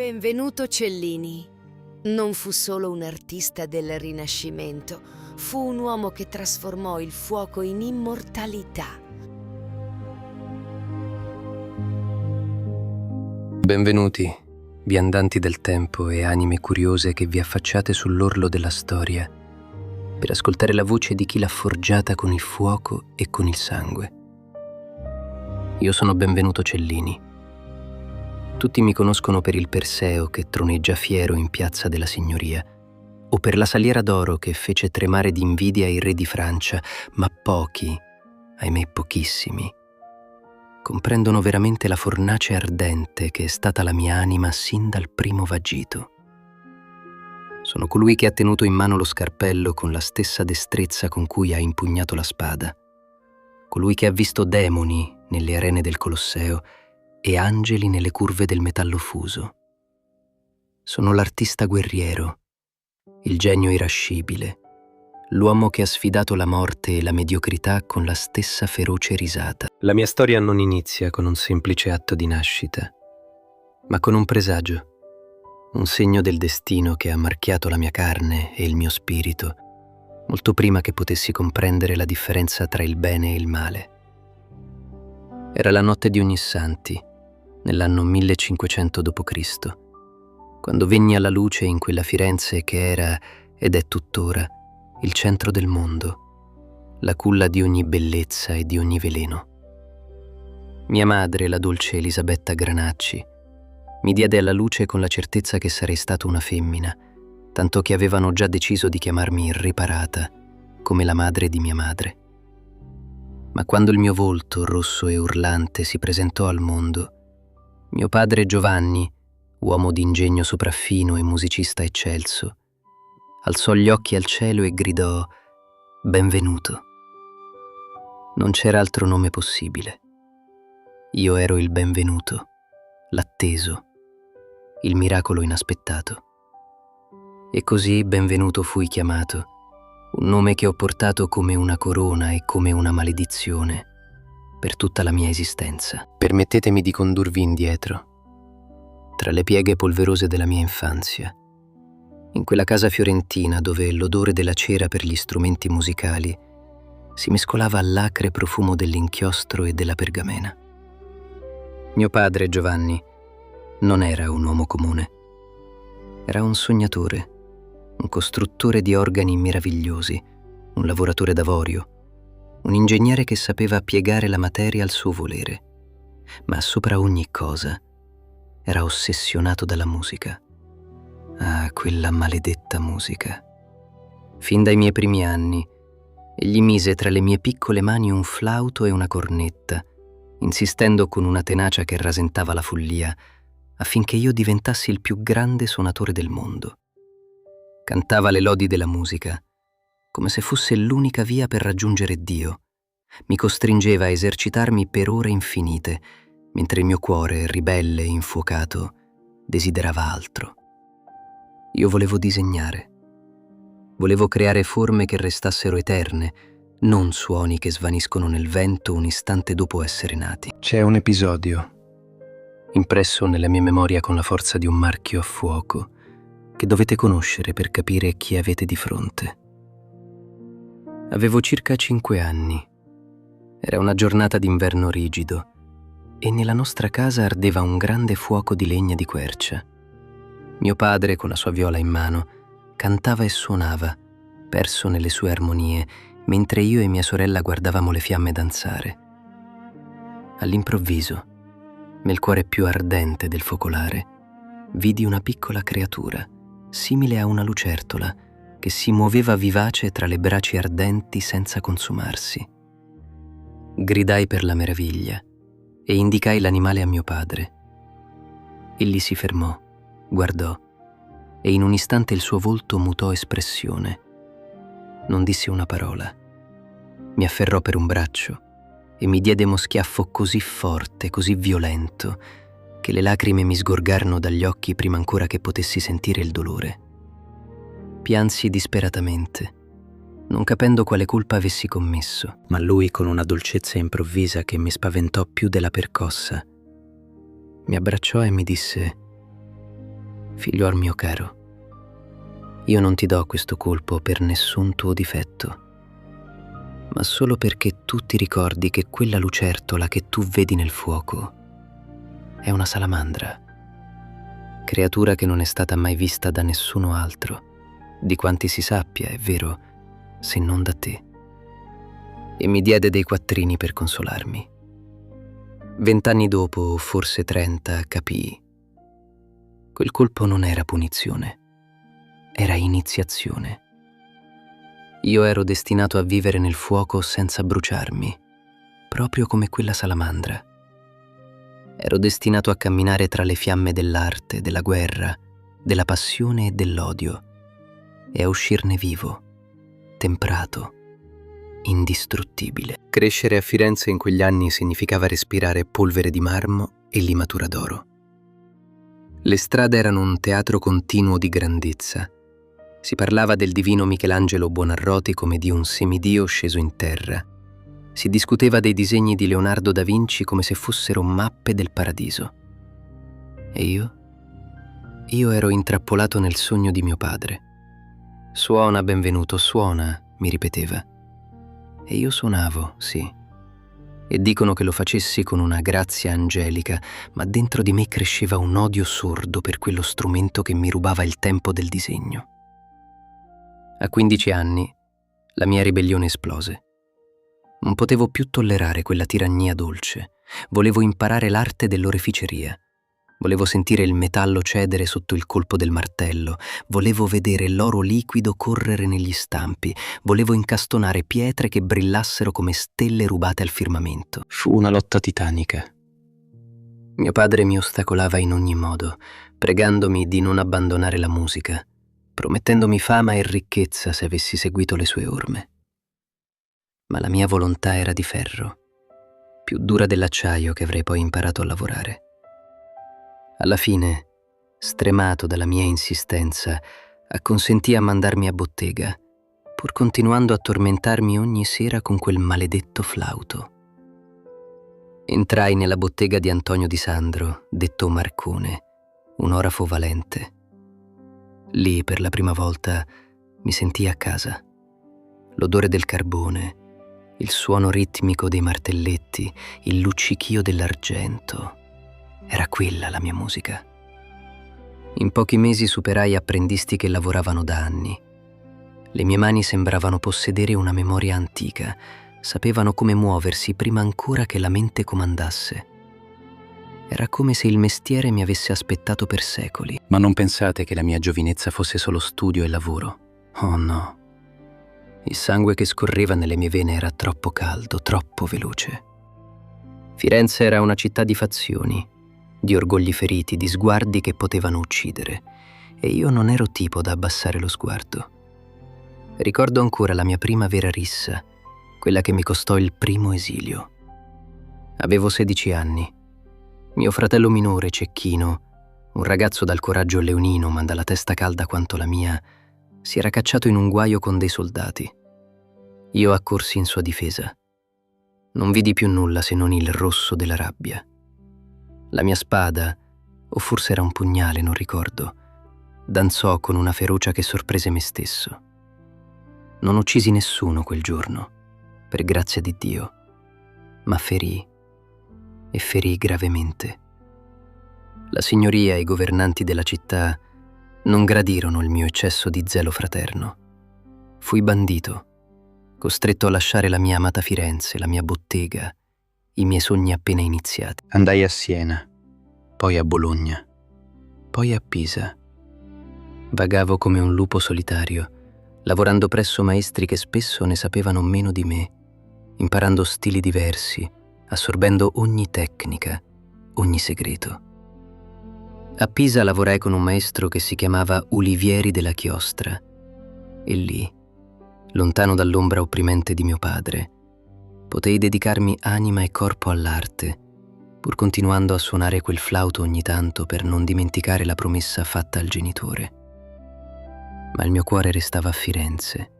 Benvenuto Cellini. Non fu solo un artista del Rinascimento, fu un uomo che trasformò il fuoco in immortalità. Benvenuti, viandanti del tempo e anime curiose che vi affacciate sull'orlo della storia per ascoltare la voce di chi l'ha forgiata con il fuoco e con il sangue. Io sono Benvenuto Cellini. Tutti mi conoscono per il Perseo che troneggia fiero in Piazza della Signoria, o per la saliera d'oro che fece tremare d'invidia il re di Francia, ma pochi, ahimè pochissimi, comprendono veramente la fornace ardente che è stata la mia anima sin dal primo vagito. Sono colui che ha tenuto in mano lo scarpello con la stessa destrezza con cui ha impugnato la spada, colui che ha visto demoni nelle arene del Colosseo e angeli nelle curve del metallo fuso. Sono l'artista guerriero, il genio irascibile, l'uomo che ha sfidato la morte e la mediocrità con la stessa feroce risata. La mia storia non inizia con un semplice atto di nascita, ma con un presagio, un segno del destino che ha marchiato la mia carne e il mio spirito, molto prima che potessi comprendere la differenza tra il bene e il male. Era la notte di Ognissanti, nell'anno 1500 d.C., quando venni alla luce in quella Firenze che era, ed è tuttora, il centro del mondo, la culla di ogni bellezza e di ogni veleno. Mia madre, la dolce Elisabetta Granacci, mi diede alla luce con la certezza che sarei stata una femmina, tanto che avevano già deciso di chiamarmi Irreparata, come la madre di mia madre. Ma quando il mio volto, rosso e urlante, si presentò al mondo, mio padre Giovanni, uomo d'ingegno sopraffino e musicista eccelso, alzò gli occhi al cielo e gridò «Benvenuto». Non c'era altro nome possibile. Io ero il benvenuto, l'atteso, il miracolo inaspettato. E così Benvenuto fui chiamato, un nome che ho portato come una corona e come una maledizione per tutta la mia esistenza. Permettetemi di condurvi indietro, tra le pieghe polverose della mia infanzia, in quella casa fiorentina dove l'odore della cera per gli strumenti musicali si mescolava all'acre profumo dell'inchiostro e della pergamena. Mio padre, Giovanni, non era un uomo comune. Era un sognatore, un costruttore di organi meravigliosi, un lavoratore d'avorio, un ingegnere che sapeva piegare la materia al suo volere, ma sopra ogni cosa era ossessionato dalla musica. Ah, quella maledetta musica. Fin dai miei primi anni, egli mise tra le mie piccole mani un flauto e una cornetta, insistendo con una tenacia che rasentava la follia, affinché io diventassi il più grande suonatore del mondo. Cantava le lodi della musica, come se fosse l'unica via per raggiungere Dio. Mi costringeva a esercitarmi per ore infinite, mentre il mio cuore, ribelle e infuocato, desiderava altro. Io volevo disegnare. Volevo creare forme che restassero eterne, non suoni che svaniscono nel vento un istante dopo essere nati. C'è un episodio, impresso nella mia memoria con la forza di un marchio a fuoco, che dovete conoscere per capire chi avete di fronte. Avevo circa 5 anni. Era una giornata d'inverno rigido e nella nostra casa ardeva un grande fuoco di legna di quercia. Mio padre, con la sua viola in mano, cantava e suonava, perso nelle sue armonie, mentre io e mia sorella guardavamo le fiamme danzare. All'improvviso, nel cuore più ardente del focolare, vidi una piccola creatura, simile a una lucertola, che si muoveva vivace tra le braci ardenti senza consumarsi. Gridai per la meraviglia e indicai l'animale a mio padre. Egli si fermò, guardò e in un istante il suo volto mutò espressione. Non disse una parola. Mi afferrò per un braccio e mi diede uno schiaffo così forte, così violento, che le lacrime mi sgorgarono dagli occhi prima ancora che potessi sentire il dolore. Piansi disperatamente, non capendo quale colpa avessi commesso, ma lui, con una dolcezza improvvisa che mi spaventò più della percossa, mi abbracciò e mi disse: Figliuol mio caro, io non ti do questo colpo per nessun tuo difetto, ma solo perché tu ti ricordi che quella lucertola che tu vedi nel fuoco è una salamandra, creatura che non è stata mai vista da nessuno altro, di quanti si sappia, è vero, se non da te. E mi diede dei quattrini per consolarmi. 20 anni dopo, o forse 30, capii. Quel colpo non era punizione, era iniziazione. Io ero destinato a vivere nel fuoco senza bruciarmi, proprio come quella salamandra. Ero destinato a camminare tra le fiamme dell'arte, della guerra, della passione e dell'odio, e a uscirne vivo, temprato, indistruttibile. Crescere a Firenze in quegli anni significava respirare polvere di marmo e limatura d'oro. Le strade erano un teatro continuo di grandezza. Si parlava del divino Michelangelo Buonarroti come di un semidio sceso in terra. Si discuteva dei disegni di Leonardo da Vinci come se fossero mappe del paradiso. E io? Io ero intrappolato nel sogno di mio padre. Suona, benvenuto, suona, mi ripeteva. E io suonavo, sì. E dicono che lo facessi con una grazia angelica, ma dentro di me cresceva un odio sordo per quello strumento che mi rubava il tempo del disegno. A 15 anni la mia ribellione esplose. Non potevo più tollerare quella tirannia dolce. Volevo imparare l'arte dell'oreficeria. Volevo sentire il metallo cedere sotto il colpo del martello. Volevo vedere l'oro liquido correre negli stampi. Volevo incastonare pietre che brillassero come stelle rubate al firmamento. Fu una lotta titanica. Mio padre mi ostacolava in ogni modo, pregandomi di non abbandonare la musica, promettendomi fama e ricchezza se avessi seguito le sue orme. Ma la mia volontà era di ferro, più dura dell'acciaio che avrei poi imparato a lavorare. Alla fine, stremato dalla mia insistenza, acconsentì a mandarmi a bottega, pur continuando a tormentarmi ogni sera con quel maledetto flauto. Entrai nella bottega di Antonio Di Sandro, detto Marcone, un orafo valente. Lì, per la prima volta, mi sentii a casa. L'odore del carbone, il suono ritmico dei martelletti, il luccichio dell'argento. Era quella la mia musica. In pochi mesi superai apprendisti che lavoravano da anni. Le mie mani sembravano possedere una memoria antica, sapevano come muoversi prima ancora che la mente comandasse. Era come se il mestiere mi avesse aspettato per secoli. Ma non pensate che la mia giovinezza fosse solo studio e lavoro. Oh no. Il sangue che scorreva nelle mie vene era troppo caldo, troppo veloce. Firenze era una città di fazioni, di orgogli feriti, di sguardi che potevano uccidere, e io non ero tipo da abbassare lo sguardo. Ricordo ancora la mia prima vera rissa, quella che mi costò il primo esilio. Avevo 16 anni. Mio fratello minore, Cecchino, un ragazzo dal coraggio leonino ma dalla testa calda quanto la mia, si era cacciato in un guaio con dei soldati. Io accorsi in sua difesa. Non vidi più nulla se non il rosso della rabbia. La mia spada, o forse era un pugnale, non ricordo, danzò con una ferocia che sorprese me stesso. Non uccisi nessuno quel giorno, per grazia di Dio, ma ferii, e ferii gravemente. La signoria e i governanti della città non gradirono il mio eccesso di zelo fraterno. Fui bandito, costretto a lasciare la mia amata Firenze, la mia bottega, i miei sogni appena iniziati. Andai a Siena, poi a Bologna, poi a Pisa. Vagavo come un lupo solitario, lavorando presso maestri che spesso ne sapevano meno di me, imparando stili diversi, assorbendo ogni tecnica, ogni segreto. A Pisa lavorai con un maestro che si chiamava Ulivieri della Chiostra, e lì, lontano dall'ombra opprimente di mio padre, potei dedicarmi anima e corpo all'arte, pur continuando a suonare quel flauto ogni tanto per non dimenticare la promessa fatta al genitore. Ma il mio cuore restava a Firenze,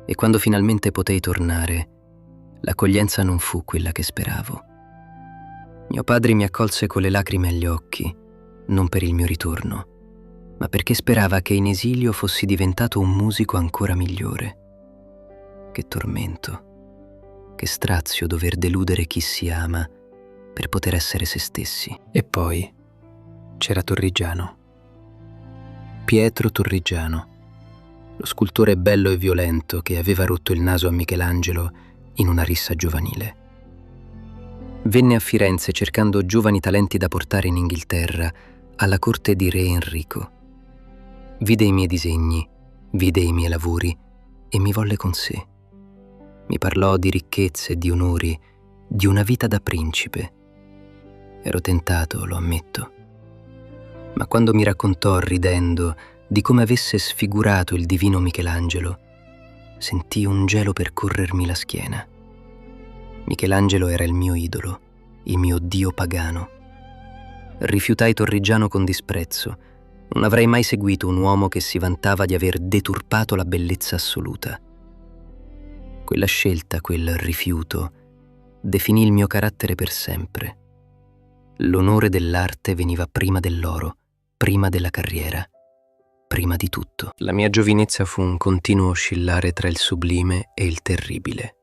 e quando finalmente potei tornare, l'accoglienza non fu quella che speravo. Mio padre mi accolse con le lacrime agli occhi, non per il mio ritorno, ma perché sperava che in esilio fossi diventato un musico ancora migliore. Che tormento, che strazio dover deludere chi si ama per poter essere se stessi. E poi c'era Torrigiano. Pietro Torrigiano, lo scultore bello e violento che aveva rotto il naso a Michelangelo in una rissa giovanile. Venne a Firenze cercando giovani talenti da portare in Inghilterra alla corte di re Enrico. Vide i miei disegni, vide i miei lavori e mi volle con sé. Mi parlò di ricchezze, di onori, di una vita da principe. Ero tentato, lo ammetto. Ma quando mi raccontò, ridendo, di come avesse sfigurato il divino Michelangelo, sentii un gelo percorrermi la schiena. Michelangelo era il mio idolo, il mio dio pagano. Rifiutai Torrigiano con disprezzo. Non avrei mai seguito un uomo che si vantava di aver deturpato la bellezza assoluta. Quella scelta, quel rifiuto, definì il mio carattere per sempre. L'onore dell'arte veniva prima dell'oro, prima della carriera, prima di tutto. La mia giovinezza fu un continuo oscillare tra il sublime e il terribile.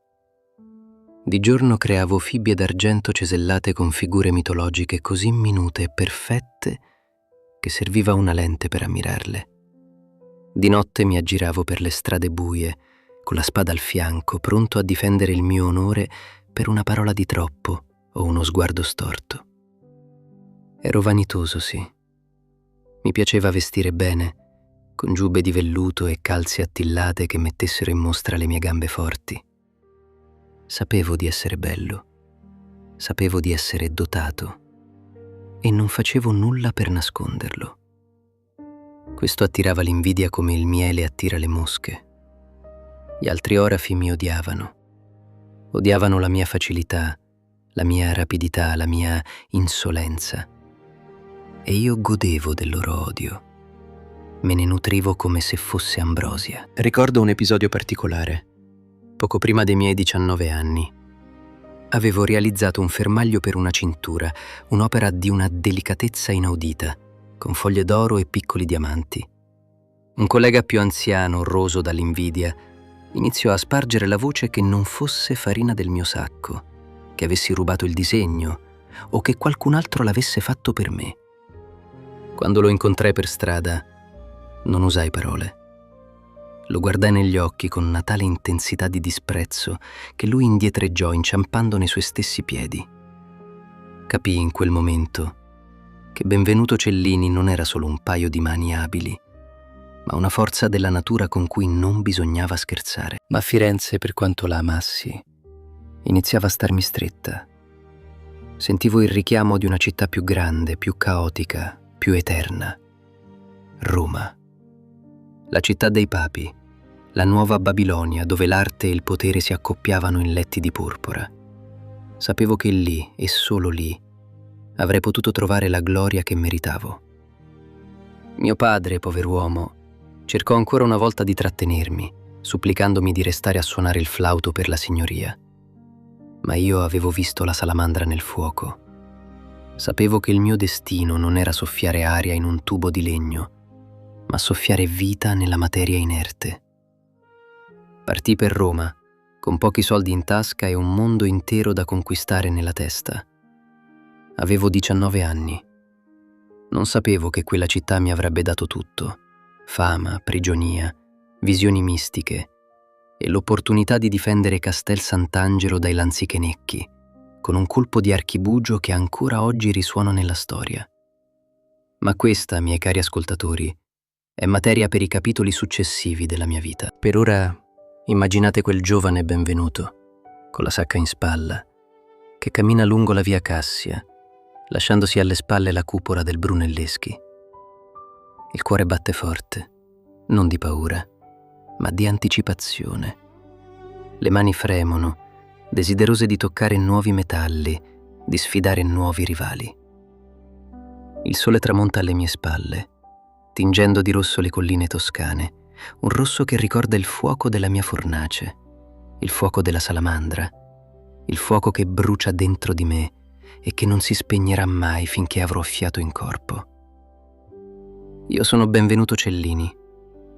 Di giorno creavo fibbie d'argento cesellate con figure mitologiche così minute e perfette che serviva una lente per ammirarle. Di notte mi aggiravo per le strade buie, con la spada al fianco, pronto a difendere il mio onore per una parola di troppo o uno sguardo storto. Ero vanitoso, sì. Mi piaceva vestire bene, con giubbe di velluto e calze attillate che mettessero in mostra le mie gambe forti. Sapevo di essere bello, sapevo di essere dotato e non facevo nulla per nasconderlo. Questo attirava l'invidia come il miele attira le mosche. Gli altri orafi mi odiavano. Odiavano la mia facilità, la mia rapidità, la mia insolenza. E io godevo del loro odio. Me ne nutrivo come se fosse ambrosia. Ricordo un episodio particolare. Poco prima dei miei 19 anni. Avevo realizzato un fermaglio per una cintura, un'opera di una delicatezza inaudita, con foglie d'oro e piccoli diamanti. Un collega più anziano, roso dall'invidia, iniziò a spargere la voce che non fosse farina del mio sacco, che avessi rubato il disegno o che qualcun altro l'avesse fatto per me. Quando lo incontrai per strada, non usai parole. Lo guardai negli occhi con una tale intensità di disprezzo che lui indietreggiò inciampando nei suoi stessi piedi. Capii in quel momento che Benvenuto Cellini non era solo un paio di mani abili, ma una forza della natura con cui non bisognava scherzare. Ma Firenze, per quanto la amassi, iniziava a starmi stretta. Sentivo il richiamo di una città più grande, più caotica, più eterna. Roma. La città dei papi, la nuova Babilonia dove l'arte e il potere si accoppiavano in letti di porpora. Sapevo che lì, e solo lì, avrei potuto trovare la gloria che meritavo. Mio padre, pover'uomo, cercò ancora una volta di trattenermi, supplicandomi di restare a suonare il flauto per la signoria. Ma io avevo visto la salamandra nel fuoco. Sapevo che il mio destino non era soffiare aria in un tubo di legno, ma soffiare vita nella materia inerte. Partii per Roma, con pochi soldi in tasca e un mondo intero da conquistare nella testa. Avevo 19 anni. Non sapevo che quella città mi avrebbe dato tutto: fama, prigionia, visioni mistiche e l'opportunità di difendere Castel Sant'Angelo dai lanzichenecchi, con un colpo di archibugio che ancora oggi risuona nella storia. Ma questa, miei cari ascoltatori, è materia per i capitoli successivi della mia vita. Per ora, immaginate quel giovane Benvenuto, con la sacca in spalla, che cammina lungo la via Cassia, lasciandosi alle spalle la cupola del Brunelleschi. Il cuore batte forte, non di paura, ma di anticipazione. Le mani fremono, desiderose di toccare nuovi metalli, di sfidare nuovi rivali. Il sole tramonta alle mie spalle, tingendo di rosso le colline toscane, un rosso che ricorda il fuoco della mia fornace, il fuoco della salamandra, il fuoco che brucia dentro di me e che non si spegnerà mai finché avrò fiato in corpo. Io sono Benvenuto Cellini,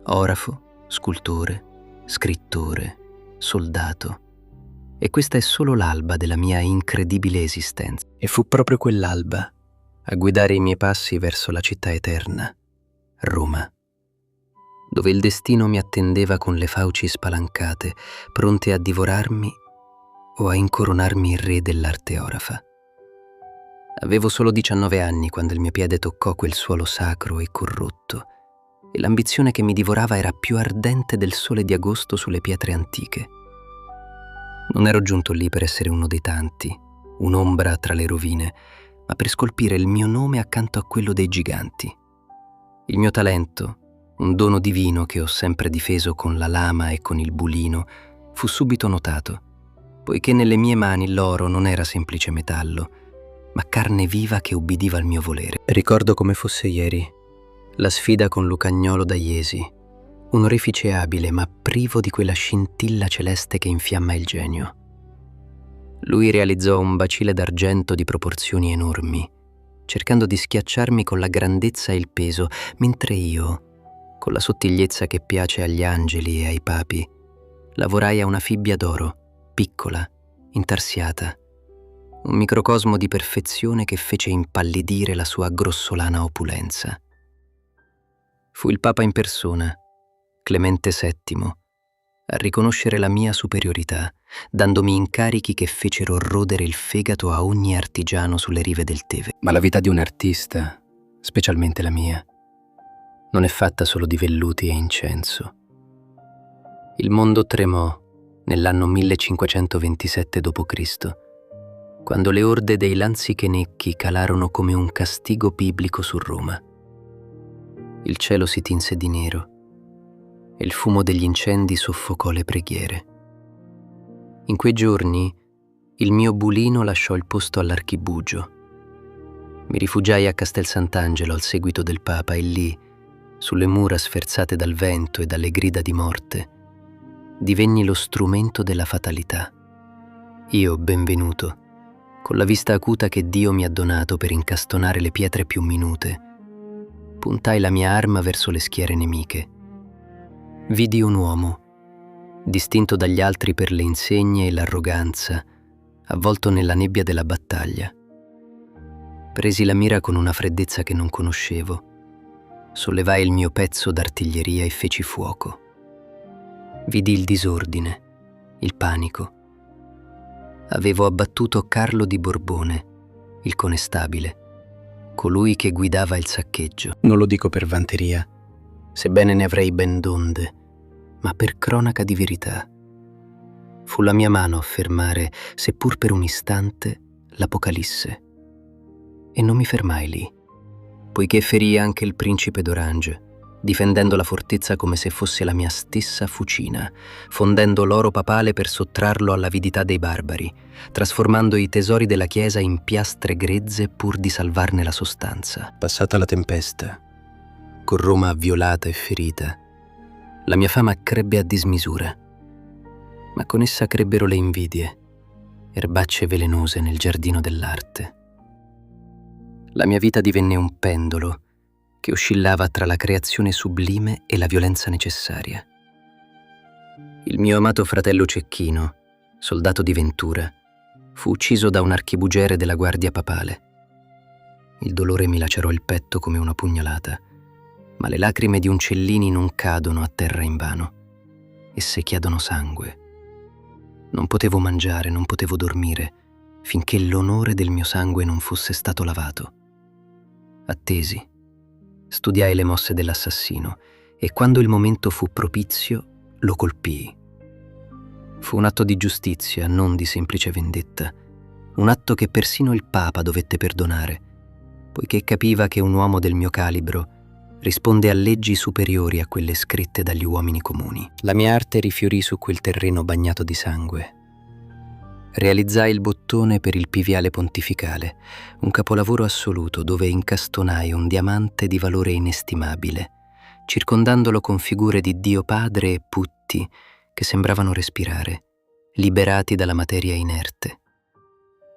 orafo, scultore, scrittore, soldato. E questa è solo l'alba della mia incredibile esistenza. E fu proprio quell'alba a guidare i miei passi verso la città eterna, Roma, dove il destino mi attendeva con le fauci spalancate, pronte a divorarmi o a incoronarmi il re dell'arte orafa. Avevo solo 19 anni quando il mio piede toccò quel suolo sacro e corrotto, e l'ambizione che mi divorava era più ardente del sole di agosto sulle pietre antiche. Non ero giunto lì per essere uno dei tanti, un'ombra tra le rovine, ma per scolpire il mio nome accanto a quello dei giganti. Il mio talento, un dono divino che ho sempre difeso con la lama e con il bulino, fu subito notato, poiché nelle mie mani l'oro non era semplice metallo, ma carne viva che ubbidiva al mio volere. Ricordo come fosse ieri la sfida con Lucagnolo da Iesi, un orefice abile ma privo di quella scintilla celeste che infiamma il genio. Lui realizzò un bacile d'argento di proporzioni enormi, cercando di schiacciarmi con la grandezza e il peso, mentre io, con la sottigliezza che piace agli angeli e ai papi, lavorai a una fibbia d'oro, piccola, intarsiata, un microcosmo di perfezione che fece impallidire la sua grossolana opulenza. Fu il Papa in persona, Clemente VII, a riconoscere la mia superiorità, dandomi incarichi che fecero rodere il fegato a ogni artigiano sulle rive del Teve. Ma la vita di un artista, specialmente la mia, non è fatta solo di velluti e incenso. Il mondo tremò nell'anno 1527 d.C., quando le orde dei Lanzichenecchi calarono come un castigo biblico su Roma. Il cielo si tinse di nero e il fumo degli incendi soffocò le preghiere. In quei giorni il mio bulino lasciò il posto all'archibugio. Mi rifugiai a Castel Sant'Angelo al seguito del Papa e lì, sulle mura sferzate dal vento e dalle grida di morte, divenni lo strumento della fatalità. Io, Benvenuto, con la vista acuta che Dio mi ha donato per incastonare le pietre più minute, puntai la mia arma verso le schiere nemiche. Vidi un uomo, distinto dagli altri per le insegne e l'arroganza, avvolto nella nebbia della battaglia. Presi la mira con una freddezza che non conoscevo, sollevai il mio pezzo d'artiglieria e feci fuoco. Vidi il disordine, il panico. Avevo abbattuto Carlo di Borbone, il conestabile, colui che guidava il saccheggio. Non lo dico per vanteria, sebbene ne avrei ben donde, ma per cronaca di verità. Fu la mia mano a fermare, seppur per un istante, l'Apocalisse. E non mi fermai lì, poiché ferii anche il principe d'Orange, difendendo la fortezza come se fosse la mia stessa fucina, fondendo l'oro papale per sottrarlo all'avidità dei barbari, trasformando i tesori della Chiesa in piastre grezze pur di salvarne la sostanza. Passata la tempesta, con Roma violata e ferita, la mia fama crebbe a dismisura, ma con essa crebbero le invidie, erbacce velenose nel giardino dell'arte. La mia vita divenne un pendolo che oscillava tra la creazione sublime e la violenza necessaria. Il mio amato fratello Cecchino, soldato di Ventura, fu ucciso da un archibugere della Guardia Papale. Il dolore mi lacerò il petto come una pugnalata, ma le lacrime di un Cellini non cadono a terra invano, esse chiedono sangue. Non potevo mangiare, non potevo dormire, finché l'onore del mio sangue non fosse stato lavato. Attesi, studiai le mosse dell'assassino e quando il momento fu propizio lo colpii. Fu un atto di giustizia, non di semplice vendetta, un atto che persino il Papa dovette perdonare, poiché capiva che un uomo del mio calibro risponde a leggi superiori a quelle scritte dagli uomini comuni. La mia arte rifiorì su quel terreno bagnato di sangue. Realizzai il bottone per il Piviale Pontificale, un capolavoro assoluto dove incastonai un diamante di valore inestimabile, circondandolo con figure di Dio Padre e putti che sembravano respirare, liberati dalla materia inerte.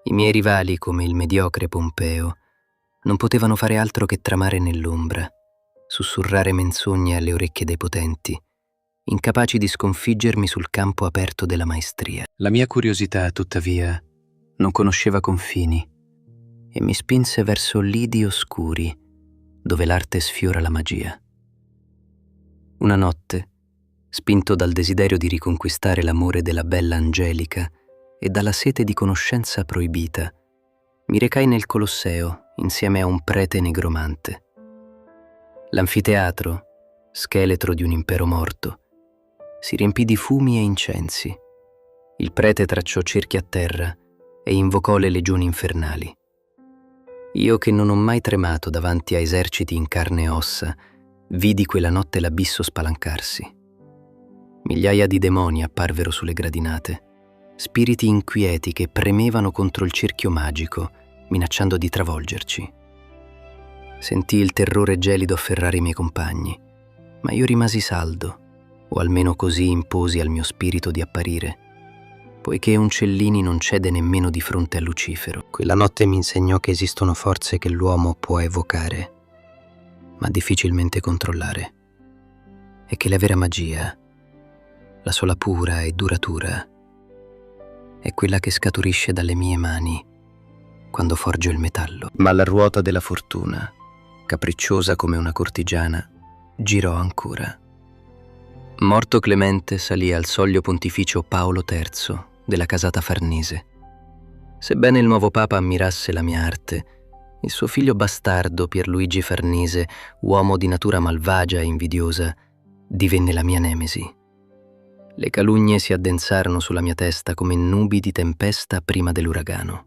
I miei rivali, come il mediocre Pompeo, non potevano fare altro che tramare nell'ombra, sussurrare menzogne alle orecchie dei potenti, incapaci di sconfiggermi sul campo aperto della maestria. La mia curiosità, tuttavia, non conosceva confini e mi spinse verso lidi oscuri, dove l'arte sfiora la magia. Una notte, spinto dal desiderio di riconquistare l'amore della bella Angelica e dalla sete di conoscenza proibita, mi recai nel Colosseo insieme a un prete negromante. L'anfiteatro, scheletro di un impero morto, si riempì di fumi e incensi. Il prete tracciò cerchi a terra e invocò le legioni infernali. Io, che non ho mai tremato davanti a eserciti in carne e ossa, vidi quella notte l'abisso spalancarsi. Migliaia di demoni apparvero sulle gradinate, spiriti inquieti che premevano contro il cerchio magico, minacciando di travolgerci. Sentii il terrore gelido afferrare i miei compagni, ma io rimasi saldo, o almeno così imposi al mio spirito di apparire, poiché Uncellini non cede nemmeno di fronte a Lucifero. Quella notte mi insegnò che esistono forze che l'uomo può evocare, ma difficilmente controllare, e che la vera magia, la sola pura e duratura, è quella che scaturisce dalle mie mani quando forgio il metallo. Ma la ruota della fortuna, capricciosa come una cortigiana, girò ancora. Morto Clemente, salì al soglio pontificio Paolo III della casata Farnese. Sebbene il nuovo papa ammirasse la mia arte, il suo figlio bastardo Pierluigi Farnese, uomo di natura malvagia e invidiosa, divenne la mia nemesi. Le calunnie si addensarono sulla mia testa come nubi di tempesta prima dell'uragano.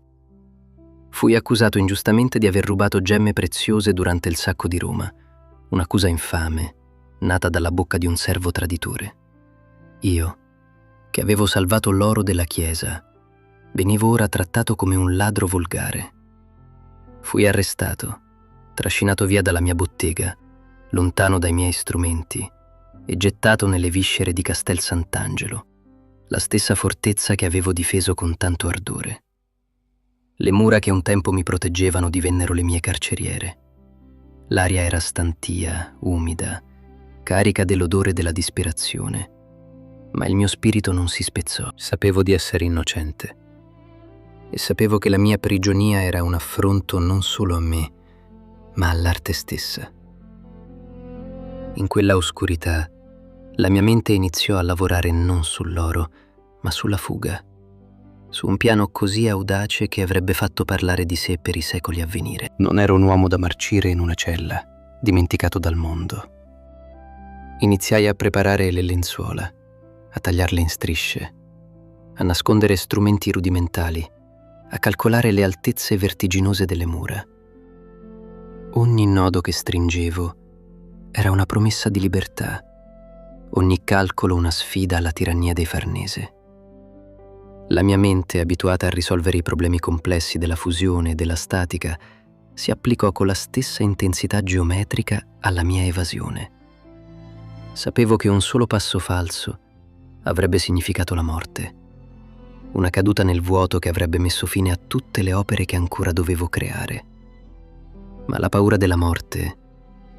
Fui accusato ingiustamente di aver rubato gemme preziose durante il sacco di Roma, un'accusa infame, nata dalla bocca di un servo traditore. Io, che avevo salvato l'oro della Chiesa, venivo ora trattato come un ladro volgare. Fui arrestato, trascinato via dalla mia bottega, lontano dai miei strumenti, e gettato nelle viscere di Castel Sant'Angelo, la stessa fortezza che avevo difeso con tanto ardore. Le mura che un tempo mi proteggevano divennero le mie carceriere. L'aria era stantia, umida, carica dell'odore della disperazione, ma il mio spirito non si spezzò. Sapevo di essere innocente e sapevo che la mia prigionia era un affronto non solo a me, ma all'arte stessa. In quella oscurità, la mia mente iniziò a lavorare non sull'oro, ma sulla fuga, su un piano così audace che avrebbe fatto parlare di sé per i secoli a venire. Non ero un uomo da marcire in una cella, dimenticato dal mondo. Iniziai a preparare le lenzuola, a tagliarle in strisce, a nascondere strumenti rudimentali, a calcolare le altezze vertiginose delle mura. Ogni nodo che stringevo era una promessa di libertà, ogni calcolo una sfida alla tirannia dei Farnese. La mia mente, abituata a risolvere i problemi complessi della fusione e della statica, si applicò con la stessa intensità geometrica alla mia evasione. Sapevo che un solo passo falso avrebbe significato la morte, una caduta nel vuoto che avrebbe messo fine a tutte le opere che ancora dovevo creare. Ma la paura della morte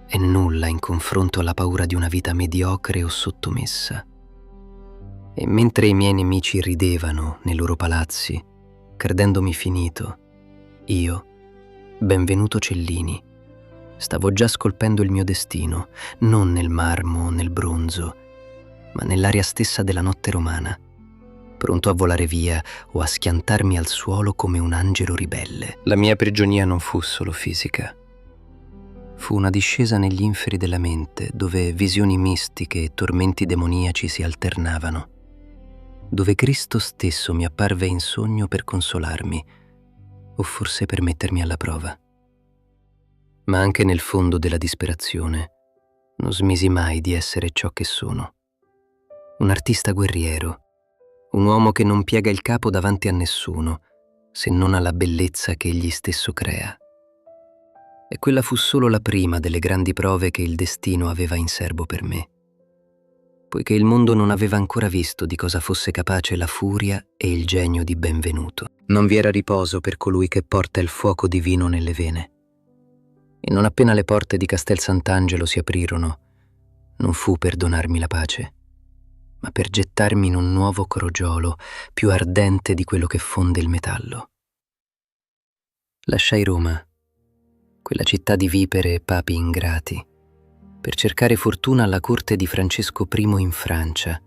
è nulla in confronto alla paura di una vita mediocre o sottomessa. E mentre i miei nemici ridevano nei loro palazzi, credendomi finito, io, Benvenuto Cellini, stavo già scolpendo il mio destino, non nel marmo o nel bronzo, ma nell'aria stessa della notte romana, pronto a volare via o a schiantarmi al suolo come un angelo ribelle. La mia prigionia non fu solo fisica. Fu una discesa negli inferi della mente, dove visioni mistiche e tormenti demoniaci si alternavano, dove Cristo stesso mi apparve in sogno per consolarmi, o forse per mettermi alla prova. Ma anche nel fondo della disperazione non smisi mai di essere ciò che sono. Un artista guerriero, un uomo che non piega il capo davanti a nessuno, se non alla bellezza che egli stesso crea. E quella fu solo la prima delle grandi prove che il destino aveva in serbo per me, poiché il mondo non aveva ancora visto di cosa fosse capace la furia e il genio di Benvenuto. Non vi era riposo per colui che porta il fuoco divino nelle vene. E non appena le porte di Castel Sant'Angelo si aprirono, non fu per donarmi la pace, ma per gettarmi in un nuovo crogiolo più ardente di quello che fonde il metallo. Lasciai Roma, quella città di vipere e papi ingrati, per cercare fortuna alla corte di Francesco I in Francia,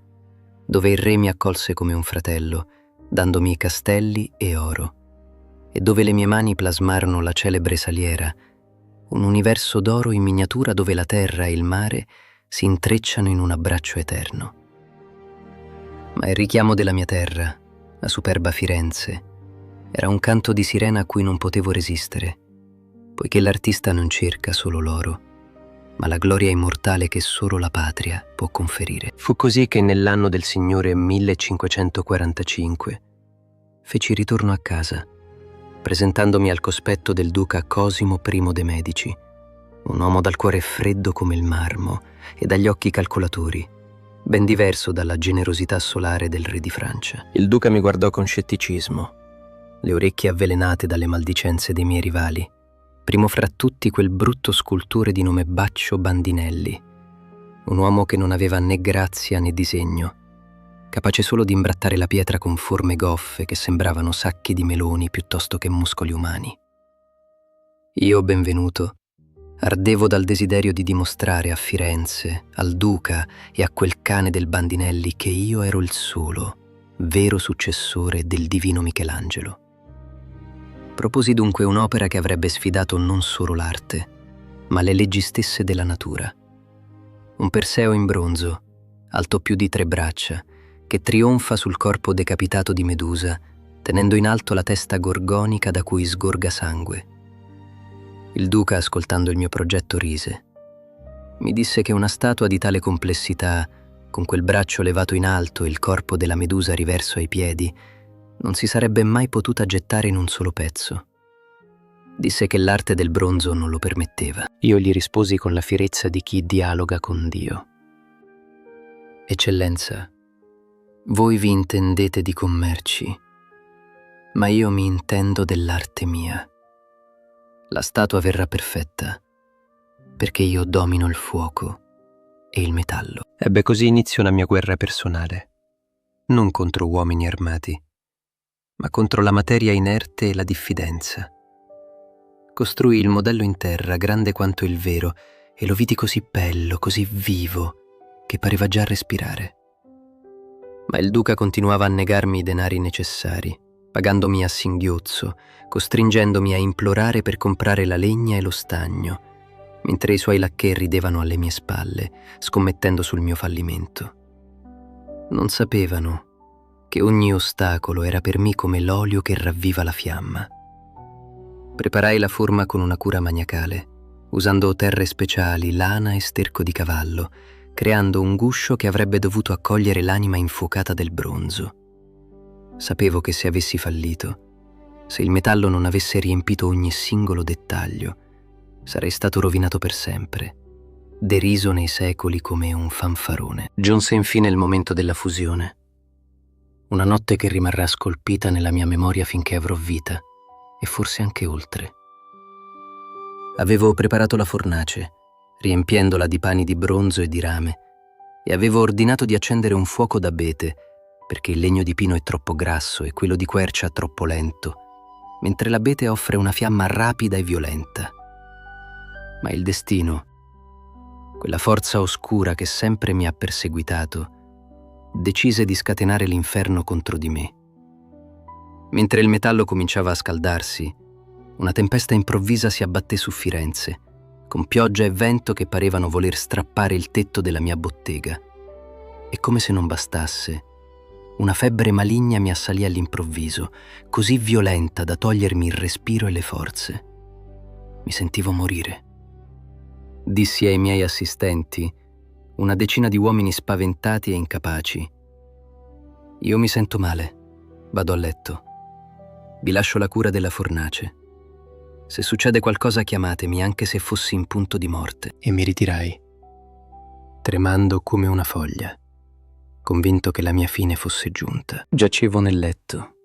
dove il re mi accolse come un fratello, dandomi castelli e oro, e dove le mie mani plasmarono la celebre saliera, un universo d'oro in miniatura dove la terra e il mare si intrecciano in un abbraccio eterno. Ma il richiamo della mia terra, la superba Firenze, era un canto di sirena a cui non potevo resistere, poiché l'artista non cerca solo l'oro, ma la gloria immortale che solo la patria può conferire. Fu così che nell'anno del Signore 1545 feci ritorno a casa, presentandomi al cospetto del duca Cosimo I de' Medici, un uomo dal cuore freddo come il marmo e dagli occhi calcolatori, ben diverso dalla generosità solare del re di Francia. Il duca mi guardò con scetticismo, le orecchie avvelenate dalle maldicenze dei miei rivali, primo fra tutti quel brutto scultore di nome Baccio Bandinelli, un uomo che non aveva né grazia né disegno, capace solo di imbrattare la pietra con forme goffe che sembravano sacchi di meloni piuttosto che muscoli umani. Io, benvenuto, ardevo dal desiderio di dimostrare a Firenze, al duca e a quel cane del Bandinelli che io ero il solo, vero successore del divino Michelangelo. Proposi dunque un'opera che avrebbe sfidato non solo l'arte, ma le leggi stesse della natura. Un Perseo in bronzo, alto più di 3 braccia, che trionfa sul corpo decapitato di Medusa, tenendo in alto la testa gorgonica da cui sgorga sangue. Il duca, ascoltando il mio progetto, rise. Mi disse che una statua di tale complessità, con quel braccio levato in alto e il corpo della Medusa riverso ai piedi, non si sarebbe mai potuta gettare in un solo pezzo. Disse che l'arte del bronzo non lo permetteva. Io gli risposi con la fierezza di chi dialoga con Dio. Eccellenza, voi vi intendete di commerci, ma io mi intendo dell'arte mia. La statua verrà perfetta, perché io domino il fuoco e il metallo. Ebbe così inizio la mia guerra personale, non contro uomini armati, ma contro la materia inerte e la diffidenza. Costruì il modello in terra, grande quanto il vero, e lo vidi così bello, così vivo, che pareva già respirare. Ma il duca continuava a negarmi i denari necessari, pagandomi a singhiozzo, costringendomi a implorare per comprare la legna e lo stagno, mentre i suoi lacchè ridevano alle mie spalle, scommettendo sul mio fallimento. Non sapevano che ogni ostacolo era per me come l'olio che ravviva la fiamma. Preparai la forma con una cura maniacale, usando terre speciali, lana e sterco di cavallo, creando un guscio che avrebbe dovuto accogliere l'anima infuocata del bronzo. Sapevo che se avessi fallito, se il metallo non avesse riempito ogni singolo dettaglio, sarei stato rovinato per sempre, deriso nei secoli come un fanfarone. Giunse infine il momento della fusione. Una notte che rimarrà scolpita nella mia memoria finché avrò vita, e forse anche oltre. Avevo preparato la fornace, riempiendola di pani di bronzo e di rame, e avevo ordinato di accendere un fuoco d'abete, perché il legno di pino è troppo grasso e quello di quercia troppo lento, mentre l'abete offre una fiamma rapida e violenta. Ma il destino, quella forza oscura che sempre mi ha perseguitato, decise di scatenare l'inferno contro di me. Mentre il metallo cominciava a scaldarsi, una tempesta improvvisa si abbatté su Firenze, con pioggia e vento che parevano voler strappare il tetto della mia bottega. E come se non bastasse, una febbre maligna mi assalì all'improvviso, così violenta da togliermi il respiro e le forze. Mi sentivo morire. Dissi ai miei assistenti, una decina di uomini spaventati e incapaci: io mi sento male, vado a letto. Vi lascio la cura della fornace. Se succede qualcosa chiamatemi, anche se fossi in punto di morte. E mi ritirai, tremando come una foglia, convinto che la mia fine fosse giunta. Giacevo nel letto,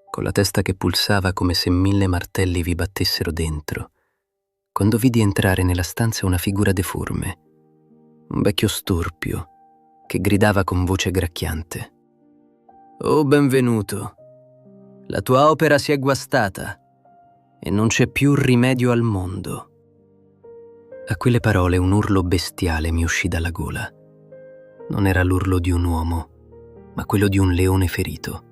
con la testa che pulsava come se 1000 martelli vi battessero dentro, quando vidi entrare nella stanza una figura deforme, un vecchio storpio che gridava con voce gracchiante: «Oh, benvenuto! La tua opera si è guastata e non c'è più rimedio al mondo». A quelle parole un urlo bestiale mi uscì dalla gola. Non era l'urlo di un uomo, ma quello di un leone ferito.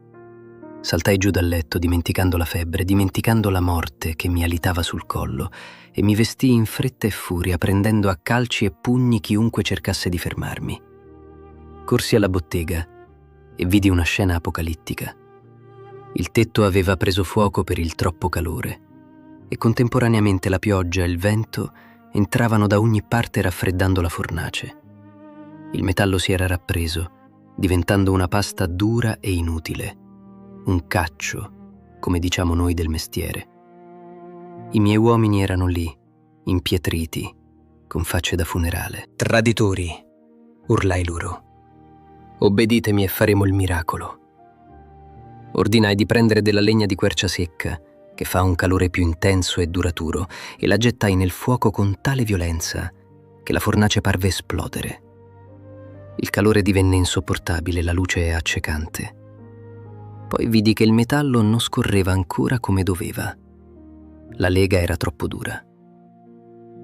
Saltai giù dal letto, dimenticando la febbre, dimenticando la morte che mi alitava sul collo, e mi vestii in fretta e furia, prendendo a calci e pugni chiunque cercasse di fermarmi. Corsi alla bottega e vidi una scena apocalittica. Il tetto aveva preso fuoco per il troppo calore e contemporaneamente la pioggia e il vento entravano da ogni parte raffreddando la fornace. Il metallo si era rappreso, diventando una pasta dura e inutile, un caccio, come diciamo noi del mestiere. I miei uomini erano lì, impietriti, con facce da funerale. «Traditori», urlai loro. «Obbeditemi e faremo il miracolo». Ordinai di prendere della legna di quercia secca, che fa un calore più intenso e duraturo, e la gettai nel fuoco con tale violenza che la fornace parve esplodere. Il calore divenne insopportabile, la luce accecante. Poi vidi che il metallo non scorreva ancora come doveva. La lega era troppo dura.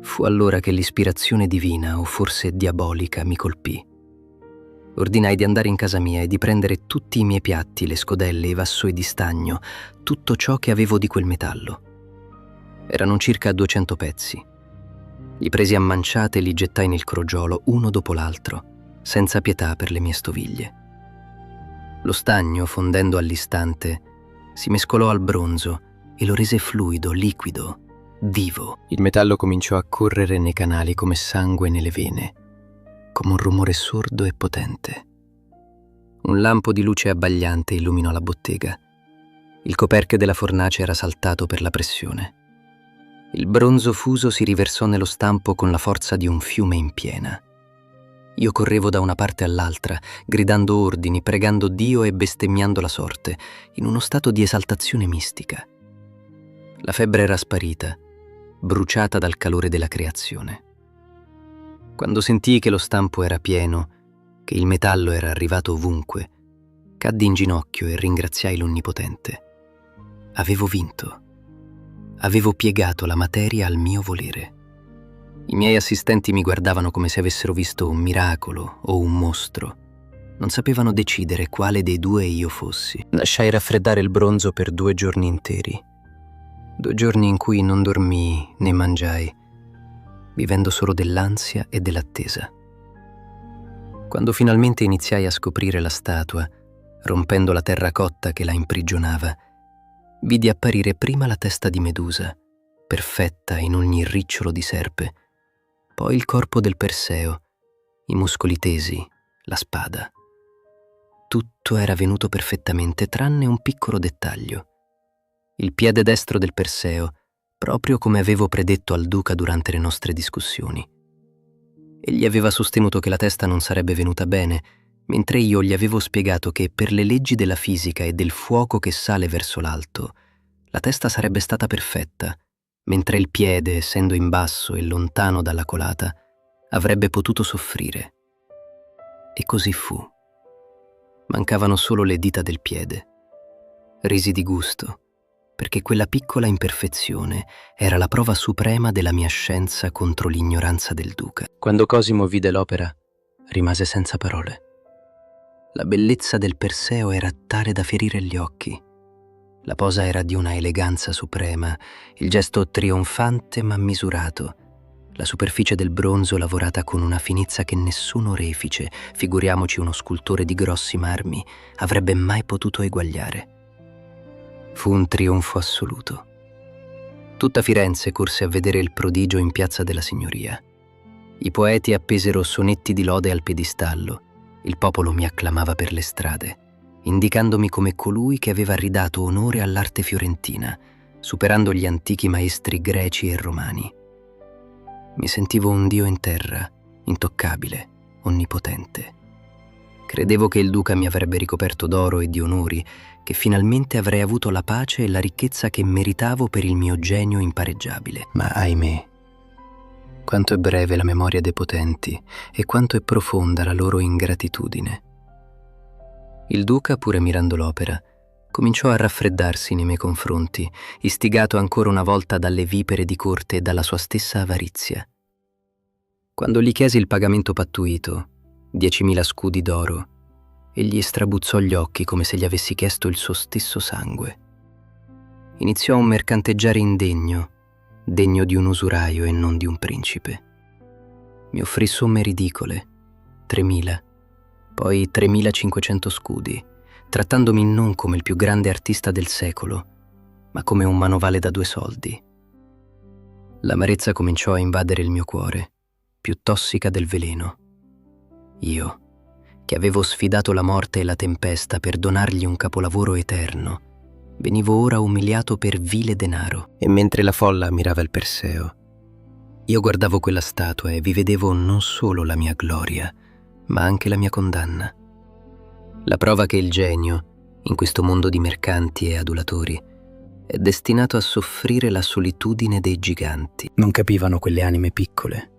Fu allora che l'ispirazione divina, o forse diabolica, mi colpì. Ordinai di andare in casa mia e di prendere tutti i miei piatti, le scodelle, i vassoi di stagno, tutto ciò che avevo di quel metallo. Erano circa 200 pezzi. Li presi a manciate e li gettai nel crogiolo, uno dopo l'altro, senza pietà per le mie stoviglie. Lo stagno, fondendo all'istante, si mescolò al bronzo e lo rese fluido, liquido, vivo. Il metallo cominciò a correre nei canali come sangue nelle vene, come un rumore sordo e potente. Un lampo di luce abbagliante illuminò la bottega. Il coperchio della fornace era saltato per la pressione. Il bronzo fuso si riversò nello stampo con la forza di un fiume in piena. Io correvo da una parte all'altra, gridando ordini, pregando Dio e bestemmiando la sorte, in uno stato di esaltazione mistica. La febbre era sparita, bruciata dal calore della creazione. Quando sentii che lo stampo era pieno, che il metallo era arrivato ovunque, caddi in ginocchio e ringraziai l'Onnipotente. Avevo vinto. Avevo piegato la materia al mio volere. I miei assistenti mi guardavano come se avessero visto un miracolo o un mostro. Non sapevano decidere quale dei due io fossi. Lasciai raffreddare il bronzo per 2 giorni interi. 2 giorni in cui non dormii né mangiai, vivendo solo dell'ansia e dell'attesa. Quando finalmente iniziai a scoprire la statua, rompendo la terracotta che la imprigionava, vidi apparire prima la testa di Medusa, perfetta in ogni ricciolo di serpe, poi il corpo del Perseo, i muscoli tesi, la spada. Tutto era venuto perfettamente, tranne un piccolo dettaglio. Il piede destro del Perseo, proprio come avevo predetto al duca durante le nostre discussioni. Egli aveva sostenuto che la testa non sarebbe venuta bene, mentre io gli avevo spiegato che per le leggi della fisica e del fuoco che sale verso l'alto, la testa sarebbe stata perfetta, mentre il piede, essendo in basso e lontano dalla colata, avrebbe potuto soffrire. E così fu. Mancavano solo le dita del piede. Risi di gusto, perché quella piccola imperfezione era la prova suprema della mia scienza contro l'ignoranza del duca. Quando Cosimo vide l'opera, rimase senza parole. La bellezza del Perseo era tale da ferire gli occhi. La posa era di una eleganza suprema, il gesto trionfante ma misurato, la superficie del bronzo lavorata con una finezza che nessun orefice, figuriamoci uno scultore di grossi marmi, avrebbe mai potuto eguagliare. Fu un trionfo assoluto. Tutta Firenze corse a vedere il prodigio in Piazza della Signoria. I poeti appesero sonetti di lode al piedistallo, il popolo mi acclamava per le strade, indicandomi come colui che aveva ridato onore all'arte fiorentina, superando gli antichi maestri greci e romani. Mi sentivo un dio in terra, intoccabile, onnipotente. Credevo che il duca mi avrebbe ricoperto d'oro e di onori, che finalmente avrei avuto la pace e la ricchezza che meritavo per il mio genio impareggiabile. Ma ahimè, Quanto è breve la memoria dei potenti e quanto è profonda la loro ingratitudine. Il duca, pure mirando l'opera, cominciò a raffreddarsi nei miei confronti, istigato ancora una volta dalle vipere di corte e dalla sua stessa avarizia. Quando gli chiesi il pagamento pattuito, 10.000 scudi d'oro, egli strabuzzò gli occhi come se gli avessi chiesto il suo stesso sangue. Iniziò un mercanteggiare indegno, degno di un usuraio e non di un principe. Mi offrì somme ridicole, 3.000, poi 3.500 scudi, trattandomi non come il più grande artista del secolo, ma come un manovale da 2 soldi. L'amarezza cominciò a invadere il mio cuore, più tossica del veleno. Io, che avevo sfidato la morte e la tempesta per donargli un capolavoro eterno, venivo ora umiliato per vile denaro. E mentre la folla ammirava il Perseo, io guardavo quella statua e vi vedevo non solo la mia gloria, ma anche la mia condanna. La prova che il genio, in questo mondo di mercanti e adulatori, è destinato a soffrire la solitudine dei giganti. Non capivano quelle anime piccole,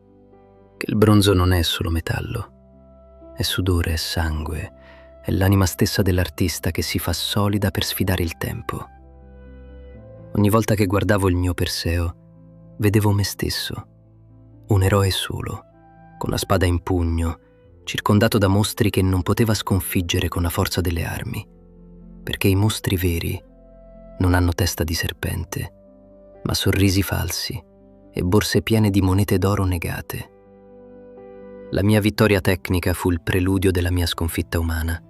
che il bronzo non è solo metallo, è sudore, è sangue, è l'anima stessa dell'artista che si fa solida per sfidare il tempo. Ogni volta che guardavo il mio Perseo, vedevo me stesso, un eroe solo, con la spada in pugno, circondato da mostri che non poteva sconfiggere con la forza delle armi, perché i mostri veri non hanno testa di serpente, ma sorrisi falsi e borse piene di monete d'oro negate. La mia vittoria tecnica fu il preludio della mia sconfitta umana,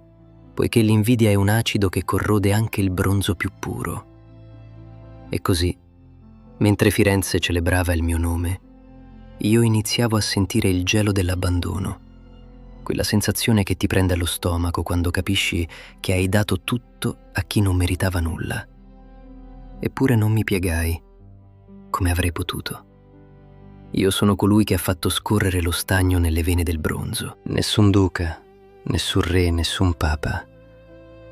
poiché l'invidia è un acido che corrode anche il bronzo più puro. E così, mentre Firenze celebrava il mio nome, io iniziavo a sentire il gelo dell'abbandono, quella sensazione che ti prende allo stomaco quando capisci che hai dato tutto a chi non meritava nulla. Eppure non mi piegai, come avrei potuto. Io sono colui che ha fatto scorrere lo stagno nelle vene del bronzo. Nessun duca, nessun re, nessun papa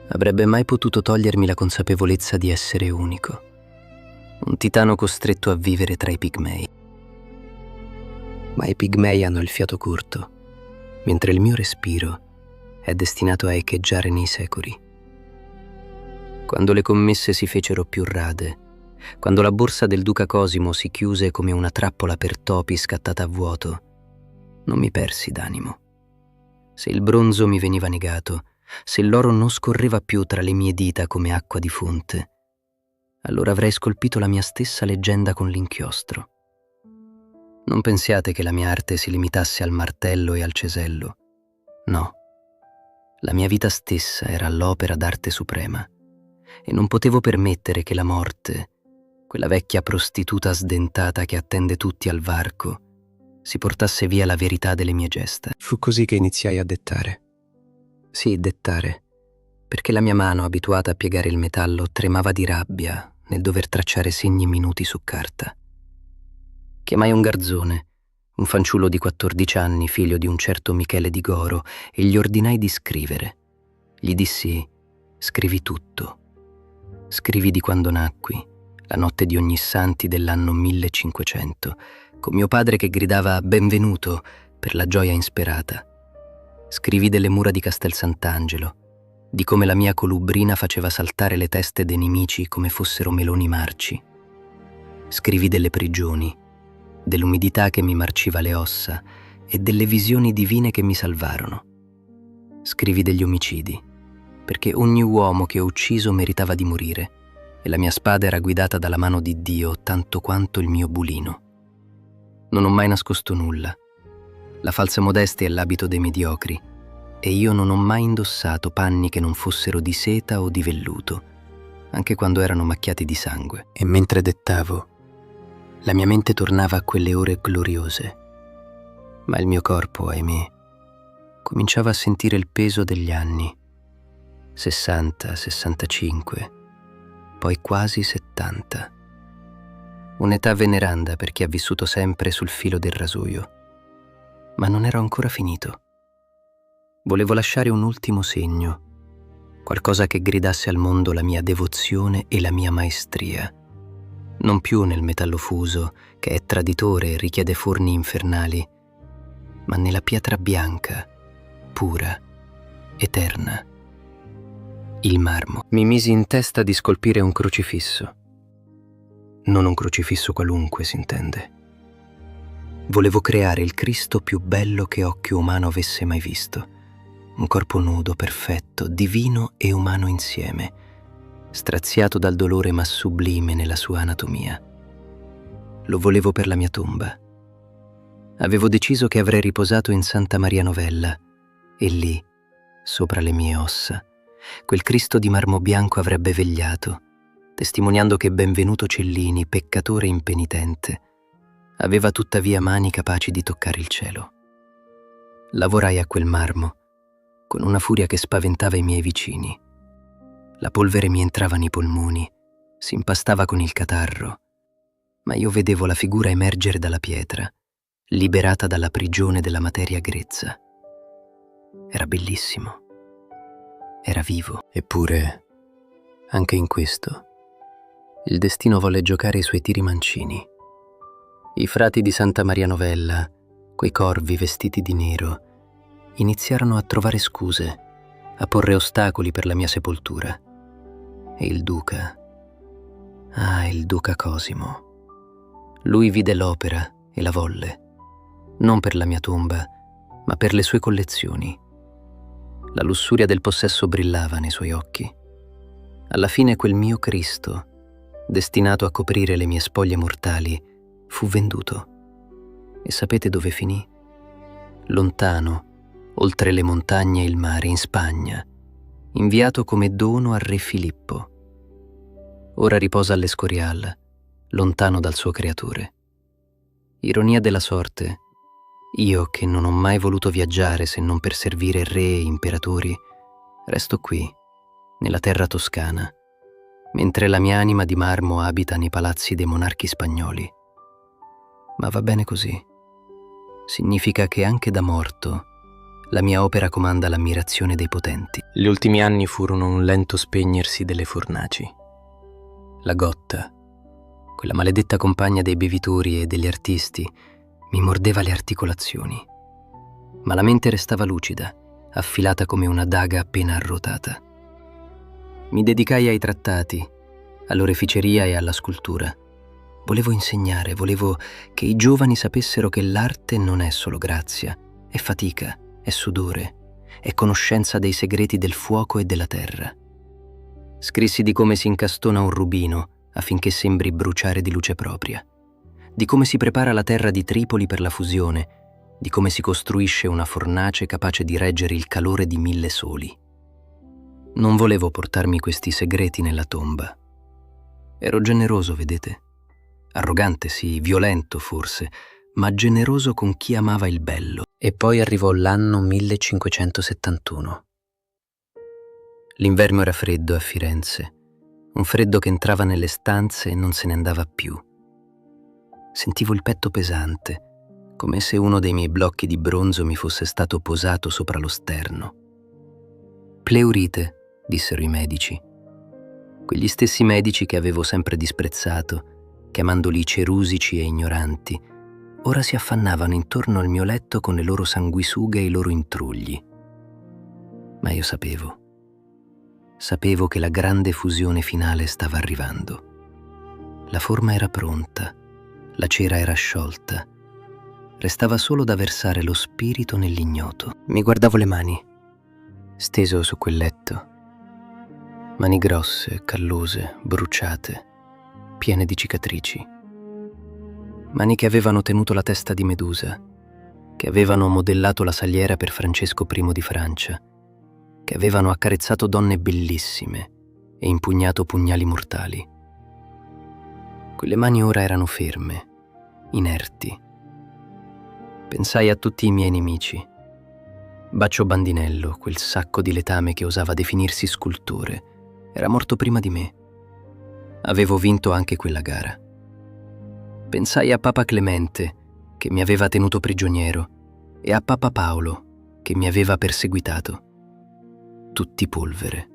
avrebbe mai potuto togliermi la consapevolezza di essere unico, un titano costretto a vivere tra i pigmei. Ma i pigmei hanno il fiato corto, mentre il mio respiro è destinato a echeggiare nei secoli. Quando le commesse si fecero più rade, quando la borsa del duca Cosimo si chiuse come una trappola per topi scattata a vuoto, non mi persi d'animo. Se il bronzo mi veniva negato, se l'oro non scorreva più tra le mie dita come acqua di fonte, allora avrei scolpito la mia stessa leggenda con l'inchiostro. Non pensiate che la mia arte si limitasse al martello e al cesello. No, la mia vita stessa era l'opera d'arte suprema e non potevo permettere che la morte, quella vecchia prostituta sdentata che attende tutti al varco, si portasse via la verità delle mie gesta. Fu così che iniziai a dettare. Sì, dettare, perché la mia mano, abituata a piegare il metallo, tremava di rabbia nel dover tracciare segni minuti su carta. Chiamai un garzone, un fanciullo di 14 anni, figlio di un certo Michele di Goro, e gli ordinai di scrivere. Gli dissi: scrivi tutto. Scrivi di quando nacqui, la notte di Ognissanti dell'anno 1500, con mio padre che gridava benvenuto per la gioia insperata. Scrivi delle mura di Castel Sant'Angelo, di come la mia colubrina faceva saltare le teste dei nemici come fossero meloni marci. Scrivi delle prigioni, dell'umidità che mi marciva le ossa e delle visioni divine che mi salvarono. Scrivi degli omicidi, perché ogni uomo che ho ucciso meritava di morire e la mia spada era guidata dalla mano di Dio tanto quanto il mio bulino. Non ho mai nascosto nulla. La falsa modestia è l'abito dei mediocri e io non ho mai indossato panni che non fossero di seta o di velluto, anche quando erano macchiati di sangue. E mentre dettavo, la mia mente tornava a quelle ore gloriose, ma il mio corpo, ahimè, cominciava a sentire il peso degli anni, 60, 65, poi quasi 70. Un'età veneranda per chi ha vissuto sempre sul filo del rasoio. Ma non ero ancora finito. Volevo lasciare un ultimo segno, qualcosa che gridasse al mondo la mia devozione e la mia maestria. Non più nel metallo fuso, che è traditore e richiede forni infernali, ma nella pietra bianca, pura, eterna, il marmo. Mi misi in testa di scolpire un crocifisso. Non un crocifisso qualunque, si intende. Volevo creare il Cristo più bello che occhio umano avesse mai visto. Un corpo nudo, perfetto, divino e umano insieme, straziato dal dolore ma sublime nella sua anatomia. Lo volevo per la mia tomba. Avevo deciso che avrei riposato in Santa Maria Novella e lì, sopra le mie ossa, quel Cristo di marmo bianco avrebbe vegliato, testimoniando che Benvenuto Cellini, peccatore impenitente, aveva tuttavia mani capaci di toccare il cielo. Lavorai a quel marmo con una furia che spaventava i miei vicini. La polvere mi entrava nei polmoni, si impastava con il catarro, ma io vedevo la figura emergere dalla pietra, liberata dalla prigione della materia grezza. Era bellissimo. Era vivo. Eppure, anche in questo, il destino volle giocare i suoi tiri mancini. I frati di Santa Maria Novella, quei corvi vestiti di nero, iniziarono a trovare scuse, a porre ostacoli per la mia sepoltura. E il duca Cosimo. Lui vide l'opera e la volle, non per la mia tomba, ma per le sue collezioni. La lussuria del possesso brillava nei suoi occhi. Alla fine quel mio Cristo, destinato a coprire le mie spoglie mortali, fu venduto. E sapete dove finì? Lontano, oltre le montagne e il mare, in Spagna, inviato come dono al re Filippo. Ora riposa all'Escorial, lontano dal suo creatore. Ironia della sorte, io che non ho mai voluto viaggiare se non per servire re e imperatori, resto qui, nella terra toscana, mentre la mia anima di marmo abita nei palazzi dei monarchi spagnoli. Ma va bene così. Significa che anche da morto la mia opera comanda l'ammirazione dei potenti. Gli ultimi anni furono un lento spegnersi delle fornaci. La gotta, quella maledetta compagna dei bevitori e degli artisti, mi mordeva le articolazioni. Ma la mente restava lucida, affilata come una daga appena arrotata. Mi dedicai ai trattati, all'oreficeria e alla scultura. Volevo insegnare, volevo che i giovani sapessero che l'arte non è solo grazia, è fatica, è sudore, è conoscenza dei segreti del fuoco e della terra. Scrissi di come si incastona un rubino affinché sembri bruciare di luce propria, di come si prepara la terra di Tripoli per la fusione, di come si costruisce una fornace capace di reggere il calore di 1000 soli. Non volevo portarmi questi segreti nella tomba. Ero generoso, vedete? Arrogante, sì, violento forse, ma generoso con chi amava il bello. E poi arrivò l'anno 1571. L'inverno era freddo a Firenze, un freddo che entrava nelle stanze e non se ne andava più. Sentivo il petto pesante, come se uno dei miei blocchi di bronzo mi fosse stato posato sopra lo sterno. Pleurite, dissero i medici. Quegli stessi medici che avevo sempre disprezzato, chiamandoli cerusici e ignoranti, ora si affannavano intorno al mio letto con le loro sanguisughe e i loro intrugli. Ma io sapevo che la grande fusione finale stava arrivando. La forma era pronta, la cera era sciolta. Restava solo da versare lo spirito nell'ignoto. Mi guardavo le mani, steso su quel letto. Mani grosse, callose, bruciate, piene di cicatrici. Mani che avevano tenuto la testa di Medusa, che avevano modellato la saliera per Francesco I di Francia, che avevano accarezzato donne bellissime e impugnato pugnali mortali. Quelle mani ora erano ferme, inerti. Pensai a tutti i miei nemici. Bacio Bandinello, quel sacco di letame che osava definirsi scultore, era morto prima di me. Avevo vinto anche quella gara. Pensai a Papa Clemente, che mi aveva tenuto prigioniero, e a Papa Paolo, che mi aveva perseguitato. Tutti polvere.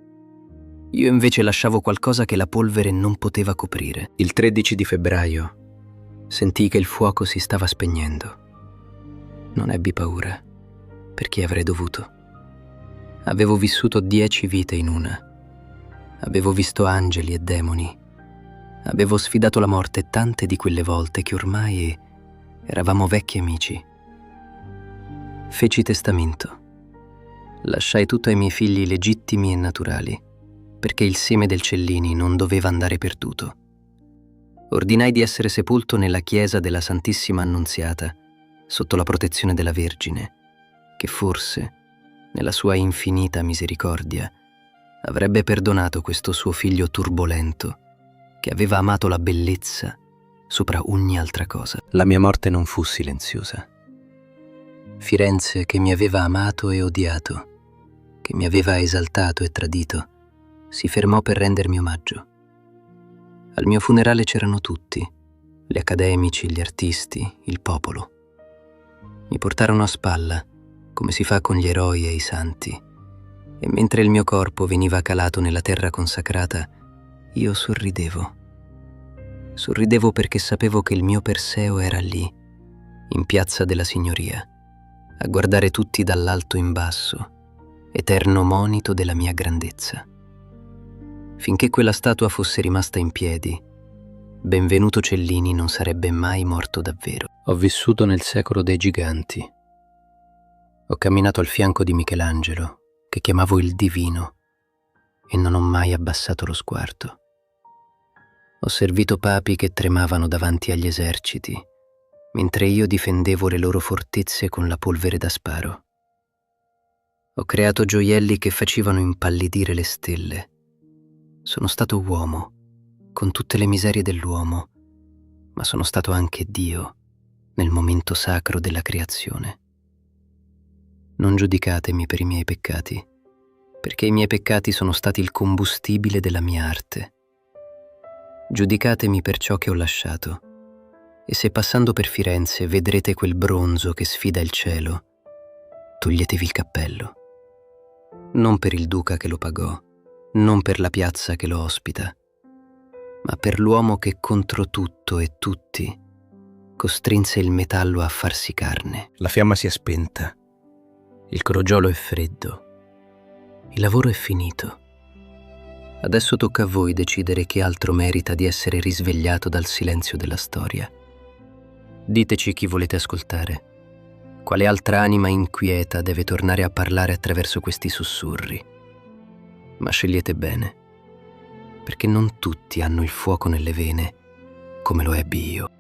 Io invece lasciavo qualcosa che la polvere non poteva coprire. Il 13 di febbraio Sentii che il fuoco si stava spegnendo. Non ebbi paura, perché avrei dovuto. Avevo vissuto 10 vite in una. Avevo visto angeli e demoni. Avevo sfidato la morte tante di quelle volte che ormai eravamo vecchi amici. Feci testamento. Lasciai tutto ai miei figli legittimi e naturali, perché il seme del Cellini non doveva andare perduto. Ordinai di essere sepolto nella chiesa della Santissima Annunziata, sotto la protezione della Vergine, che forse, nella sua infinita misericordia, avrebbe perdonato questo suo figlio turbolento, che aveva amato la bellezza sopra ogni altra cosa. La mia morte non fu silenziosa. Firenze, che mi aveva amato e odiato, che mi aveva esaltato e tradito, si fermò per rendermi omaggio. Al mio funerale c'erano tutti, gli accademici, gli artisti, il popolo. Mi portarono a spalla, come si fa con gli eroi e i santi, e mentre il mio corpo veniva calato nella terra consacrata, io sorridevo. Sorridevo perché sapevo che il mio Perseo era lì, in Piazza della Signoria, a guardare tutti dall'alto in basso, eterno monito della mia grandezza. Finché quella statua fosse rimasta in piedi, Benvenuto Cellini non sarebbe mai morto davvero. Ho vissuto nel secolo dei giganti. Ho camminato al fianco di Michelangelo, che chiamavo il divino, e non ho mai abbassato lo sguardo. Ho servito papi che tremavano davanti agli eserciti, mentre io difendevo le loro fortezze con la polvere da sparo. Ho creato gioielli che facevano impallidire le stelle. Sono stato uomo, con tutte le miserie dell'uomo, ma sono stato anche Dio nel momento sacro della creazione. Non giudicatemi per i miei peccati, perché i miei peccati sono stati il combustibile della mia arte. Giudicatemi per ciò che ho lasciato, e se passando per Firenze vedrete quel bronzo che sfida il cielo, toglietevi il cappello. Non per il duca che lo pagò, non per la piazza che lo ospita, ma per l'uomo che contro tutto e tutti costrinse il metallo a farsi carne. La fiamma si è spenta. Il crogiolo è freddo. Il lavoro è finito. Adesso tocca a voi decidere che altro merita di essere risvegliato dal silenzio della storia. Diteci chi volete ascoltare. Quale altra anima inquieta deve tornare a parlare attraverso questi sussurri? Ma scegliete bene, perché non tutti hanno il fuoco nelle vene come lo ebbi io.